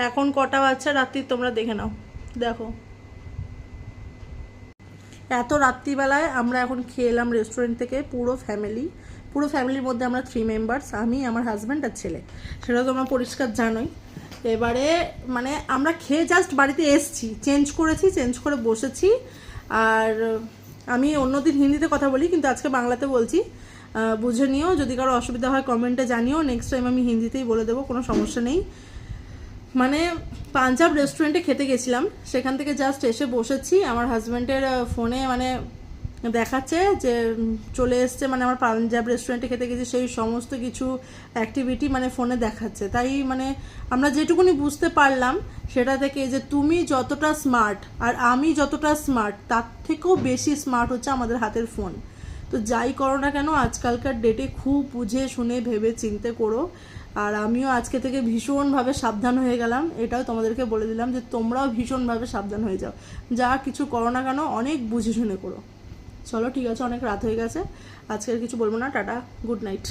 এখন কটা বাচ্চা রাত্রি তোমরা দেখে নাও। দেখো এত রাত্রিবেলায় আমরা এখন খেয়ে এলাম রেস্টুরেন্ট থেকে, পুরো ফ্যামিলির মধ্যে আমরা 3 মেম্বার্স, আমি, আমার হাজব্যান্ড আর ছেলে, সেটা তোমরা পরিষ্কার জানোই। এবারে মানে আমরা খেয়ে জাস্ট বাড়িতে এসছি, চেঞ্জ করে বসেছি। আর আমি অন্যদিন হিন্দিতে কথা বলি, কিন্তু আজকে বাংলাতে বলছি, বুঝে নিও। যদি কারো অসুবিধা হয় কমেন্টে জানিও, নেক্সট টাইম আমি হিন্দিতেই বলে দেবো, কোনো সমস্যা নেই। মানে পাঞ্জাব রেস্টুরেন্টে খেতে গেছিলাম, সেখান থেকে জাস্ট এসে বসেছি। আমার হাজব্যান্ডের ফোনে মানে দেখাচ্ছে যে চলে এসছে, মানে আমার পাঞ্জাব রেস্টুরেন্টে খেতে গেছি সেই সমস্ত কিছু অ্যাক্টিভিটি মানে ফোনে দেখাচ্ছে। তাই মানে আমরা যেটুকুনি বুঝতে পারলাম সেটা থেকে যে তুমি যতটা স্মার্ট আর আমি যতটা স্মার্ট, তার থেকেও বেশি স্মার্ট হচ্ছে আমাদের হাতের ফোন। তো যাই করো না কেন আজকালকার ডেটে খুব বুঝে শুনে ভেবে চিন্তে করো। আর আমিও আজকে থেকে ভীষণভাবে সাবধান হয়ে গেলাম, এটাও তোমাদেরকে বলে দিলাম যে তোমরাও ভীষণভাবে সাবধান হয়ে যাও, যা কিছু করো না কেন অনেক বুঝে শুনে করো। চলো ঠিক আছে, অনেক রাত হয়ে গেছে, আজকে আর কিছু বলবো না, টাটা, গুড নাইট।